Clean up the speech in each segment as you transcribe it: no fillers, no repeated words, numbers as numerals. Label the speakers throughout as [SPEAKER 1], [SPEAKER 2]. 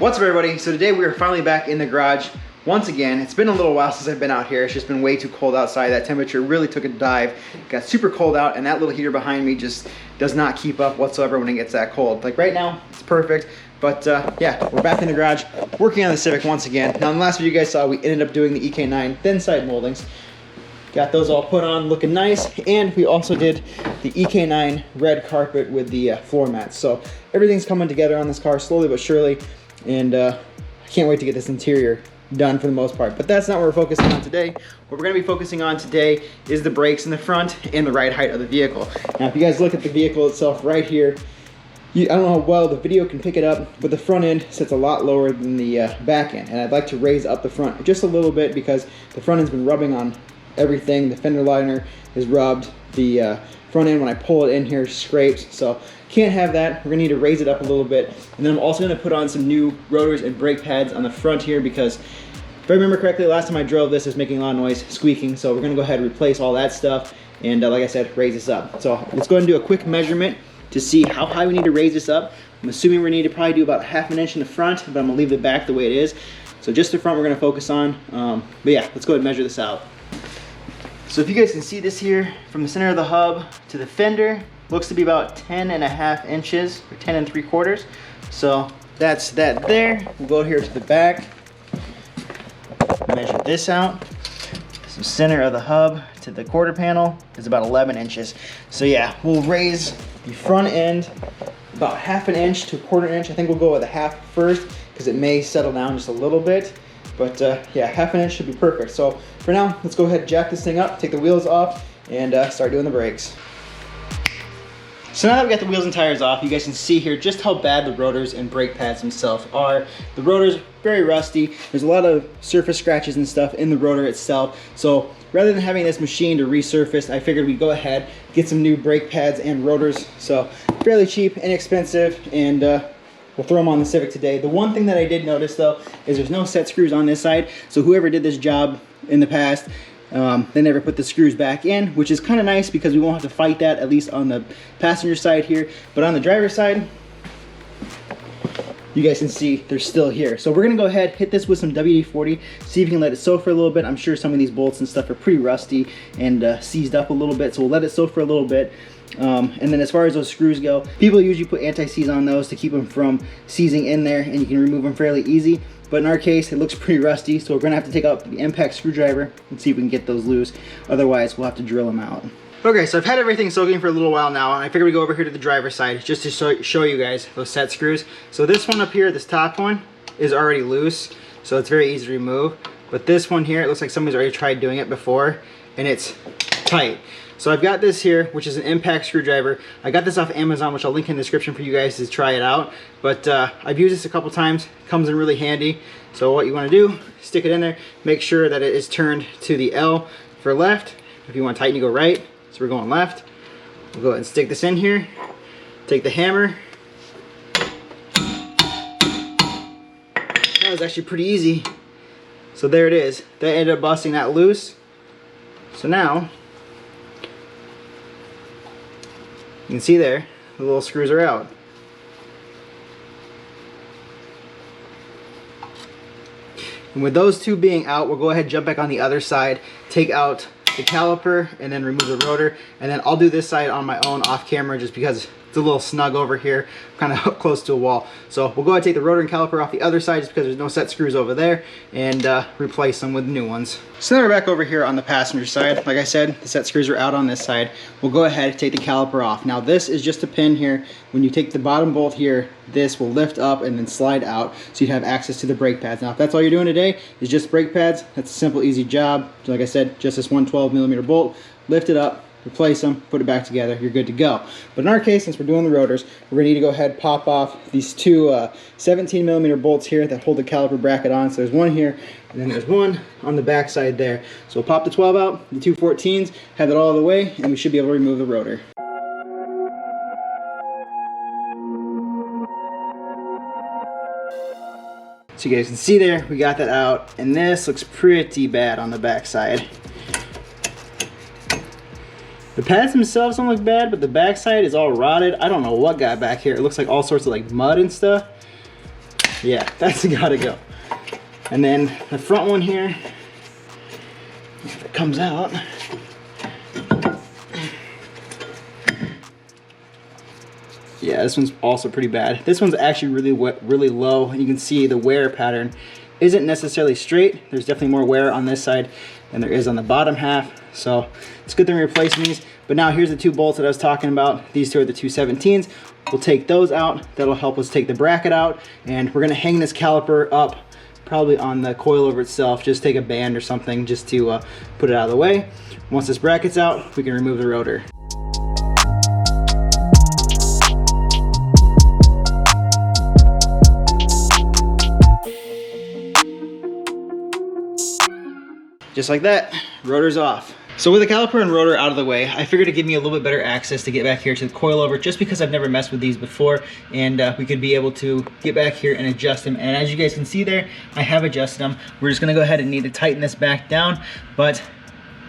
[SPEAKER 1] What's up, everybody? So today we are finally back in the garage once again. It's been a little while since I've been out here. It's just been way too cold outside. That temperature really took a dive. It got super cold out, and that little heater behind me just does not keep up whatsoever when it gets that cold. Like right now, it's perfect. But yeah, we're back in the garage working on the Civic once again. Now in the last video you guys saw, we ended up doing the EK9 thin side moldings. Got those all put on, looking nice, and we also did the EK9 red carpet with the floor mats. So everything's coming together on this car slowly but surely, and I can't wait to get this interior done for the most part. But that's not what we're focusing on today. What we're going to be focusing on today is the brakes in the front and the ride height of the vehicle. Now if you guys look at the vehicle itself right here, I don't know how well the video can pick it up, but the front end sits a lot lower than the back end, and I'd like to raise up the front just a little bit because the front end's been rubbing on everything. The fender liner is rubbed, the front end when I pull it in here scrapes, so can't have that. We're gonna need to raise it up a little bit, and then I'm also gonna put on some new rotors and brake pads on the front here because if I remember correctly, last time I drove this, it was making a lot of noise, squeaking, so we're gonna go ahead and replace all that stuff and like I said, raise this up. So let's go ahead and do a quick measurement to see how high we need to raise this up. I'm assuming we need to probably do about ½ inch in the front, but I'm gonna leave the back the way it is. So just the front we're gonna focus on, but yeah, let's go ahead and measure this out. So if you guys can see this here, from the center of the hub to the fender, looks to be about 10½ inches, or 10 3/4. So that's that there. We'll go here to the back, measure this out. So center of the hub to the quarter panel is about 11 inches. So yeah, we'll raise the front end about ½ inch to ¼ inch. I think we'll go with a half first because it may settle down just a little bit. But yeah, ½ inch should be perfect. So for now, let's go ahead and jack this thing up, take the wheels off, and start doing the brakes. So now that we got the wheels and tires off, you guys can see here just how bad the rotors and brake pads themselves are. The rotor's very rusty. There's a lot of surface scratches and stuff in the rotor itself. So rather than having this machine to resurface, I figured we'd go ahead, get some new brake pads and rotors. So fairly cheap, inexpensive, and we'll throw them on the Civic today. The one thing that I did notice though is there's no set screws on this side. So whoever did this job in the past, they never put the screws back in, which is kind of nice because we won't have to fight that, at least on the passenger side here. But on the driver's side, you guys can see they're still here. So we're gonna go ahead, hit this with some WD-40, see if we can let it soak for a little bit. I'm sure some of these bolts and stuff are pretty rusty and seized up a little bit, so we'll let it soak for a little bit. And then as far as those screws go, people usually put anti-seize on those to keep them from seizing in there, and you can remove them fairly easy. But in our case, it looks pretty rusty, so we're gonna have to take out the impact screwdriver and see if we can get those loose. Otherwise, we'll have to drill them out. Okay, so I've had everything soaking for a little while now, and I figured we'd go over here to the driver's side just to show you guys those set screws. So this one up here, this top one, is already loose, so it's very easy to remove. But this one here, it looks like somebody's already tried doing it before, and it's tight. So I've got this here, which is an impact screwdriver. I got this off Amazon, which I'll link in the description for you guys to try it out. But I've used this a couple times, comes in really handy. So what you wanna do, stick it in there, make sure that it is turned to the L for left. If you wanna tighten, you go right. So we're going left. We'll go ahead and stick this in here. Take the hammer. That was actually pretty easy. So there it is. That ended up busting that loose. So now, you can see there, the little screws are out. And with those two being out, we'll go ahead and jump back on the other side, take out the caliper, and then remove the rotor. And then I'll do this side on my own off camera just because it's a little snug over here, kind of up close to a wall. So we'll go ahead and take the rotor and caliper off the other side just because there's no set screws over there, and replace them with new ones. So now we're back over here on the passenger side. Like I said, the set screws are out on this side. We'll go ahead and take the caliper off. Now this is just a pin here. When you take the bottom bolt here, this will lift up and then slide out so you have access to the brake pads. Now if that's all you're doing today is just brake pads, that's a simple, easy job. So like I said, just this one 12mm bolt, lift it up, replace them, put it back together, you're good to go. But in our case, since we're doing the rotors, we're gonna need to go ahead and pop off these two 17mm bolts here that hold the caliper bracket on. So there's one here, and then there's one on the back side there. So we'll pop the 12 out, the two 14s, have it all the way, and we should be able to remove the rotor. So you guys can see there, we got that out, and this looks pretty bad on the back side. The pads themselves don't look bad, but the backside is all rotted. I don't know what got back here. It looks like all sorts of like mud and stuff. Yeah, that's gotta go. And then the front one here, if it comes out, yeah, this one's also pretty bad. This one's actually really low, and you can see the wear pattern isn't necessarily straight. There's definitely more wear on this side than there is on the bottom half. So it's good thing we're replacing these. But now here's the two bolts that I was talking about. These two are the 217s. We'll take those out. That'll help us take the bracket out. And we're gonna hang this caliper up probably on the coilover itself. Just take a band or something just to put it out of the way. Once this bracket's out, we can remove the rotor. Just like that, rotor's off. So with the caliper and rotor out of the way, I figured it'd give me a little bit better access to get back here to the coilover, just because I've never messed with these before, and we could be able to get back here and adjust them. And as you guys can see there, I have adjusted them. We're just gonna go ahead and need to tighten this back down, but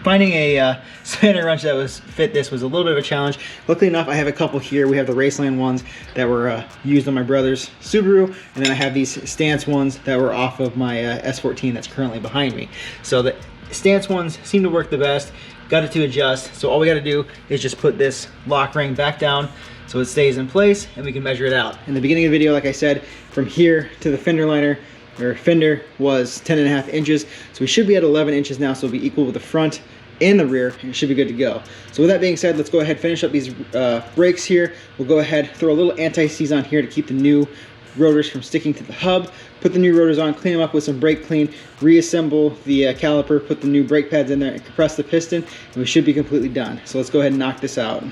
[SPEAKER 1] finding a spanner wrench that was fit this was a little bit of a challenge. Luckily enough, I have a couple here. We have the Raceland ones that were used on my brother's Subaru, and then I have these stance ones that were off of my S14 that's currently behind me. So the stance ones seem to work the best. Got it to adjust, so all we got to do is just put this lock ring back down so it stays in place, and we can measure it out. In the beginning of the video, like I said, from here to the fender liner, or fender, was 10.5 inches, so we should be at 11 inches now, so it'll be equal with the front and the rear, and it should be good to go. So with that being said, let's go ahead and finish up these brakes here. We'll go ahead, throw a little anti-seize on here to keep the new rotors from sticking to the hub, put the new rotors on, clean them up with some brake clean, reassemble the caliper, put the new brake pads in there, and compress the piston, and we should be completely done. So let's go ahead and knock this out.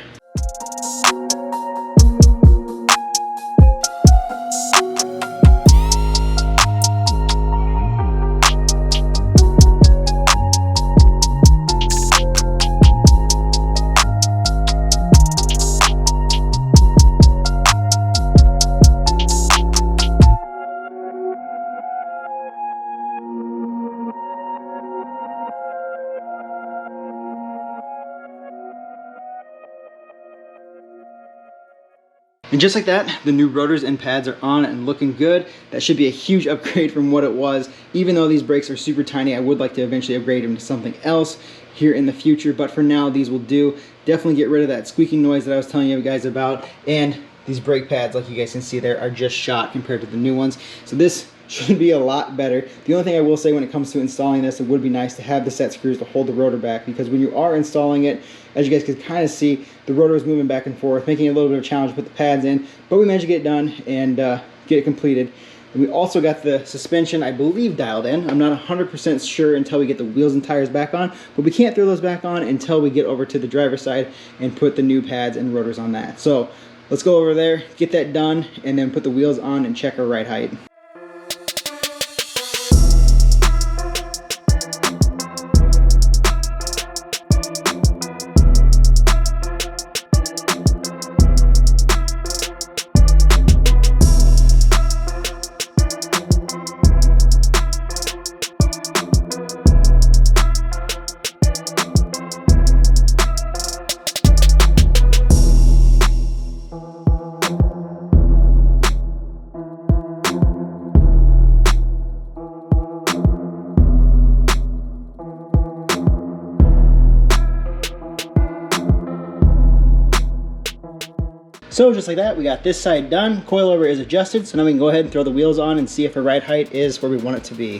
[SPEAKER 1] And just like that, the new rotors and pads are on and looking good. That should be a huge upgrade from what it was. Even though these brakes are super tiny, I would like to eventually upgrade them to something else here in the future. But for now, these will do. Definitely get rid of that squeaking noise that I was telling you guys about. And these brake pads, like you guys can see there, are just shot compared to the new ones. So this should be a lot better. The only thing I will say when it comes to installing this, it would be nice to have the set screws to hold the rotor back, because when you are installing it, as you guys can kind of see, the rotor is moving back and forth, making it a little bit of a challenge to put the pads in, but we managed to get it done and get it completed. And we also got the suspension, I believe, dialed in. I'm not 100% sure until we get the wheels and tires back on, but we can't throw those back on until we get over to the driver's side and put the new pads and rotors on that. So let's go over there, get that done, and then put the wheels on and check our ride height. So just like that, we got this side done. Coilover is adjusted, so now we can go ahead and throw the wheels on and see if our ride height is where we want it to be.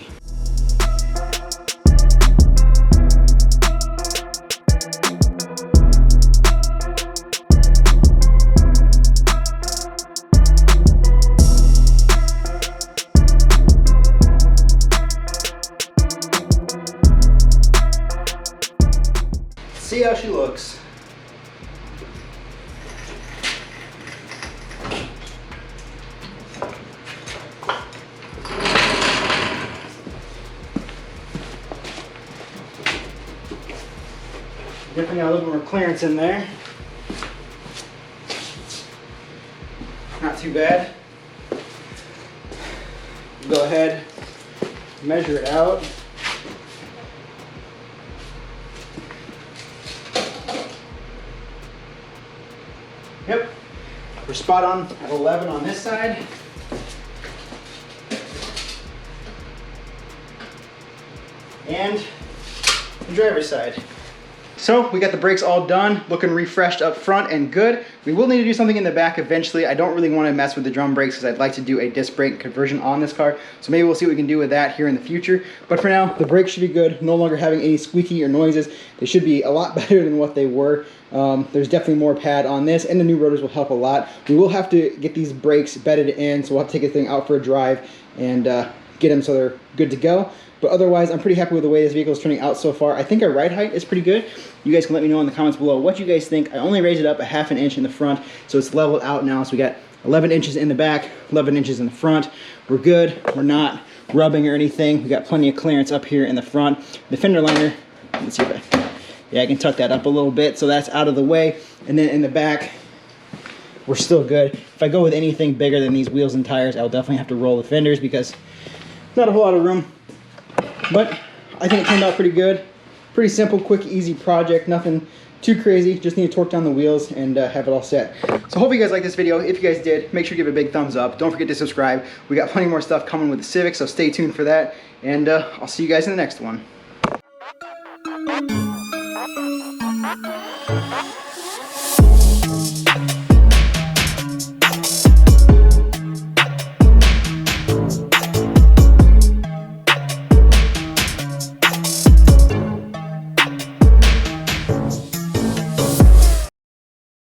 [SPEAKER 1] See how she looks. Definitely got a little bit more clearance in there. Not too bad. Go ahead, measure it out. Yep, we're spot on at 11 on this side. the driver's side. So we got the brakes all done, looking refreshed up front and good. We will need to do something in the back eventually. I don't really want to mess with the drum brakes because I'd like to do a disc brake conversion on this car. So maybe we'll see what we can do with that here in the future. But for now, the brakes should be good. No longer having any squeaky or noises. They should be a lot better than what they were. There's definitely more pad on this, and the new rotors will help a lot. We will have to get these brakes bedded in, so we'll have to take the thing out for a drive and get them so they're good to go. But otherwise, I'm pretty happy with the way this vehicle is turning out so far. I think our ride height is pretty good. You guys can let me know in the comments below what you guys think. I only raised it up a ½ an inch in the front, so it's leveled out now. So we got 11 inches in the back, 11 inches in the front. We're good. We're not rubbing or anything. We got plenty of clearance up here in the front. The fender liner, let's see if I can tuck that up a little bit, so that's out of the way. And then in the back, we're still good. If I go with anything bigger than these wheels and tires, I'll definitely have to roll the fenders because not a whole lot of room. But I think it turned out pretty good. Pretty simple, quick, easy project. Nothing too crazy. Just need to torque down the wheels and have it all set. So hope you guys liked this video. If you guys did, make sure to give it a big thumbs up. Don't forget to subscribe. We got plenty more stuff coming with the Civic, so stay tuned for that. And I'll see you guys in the next one.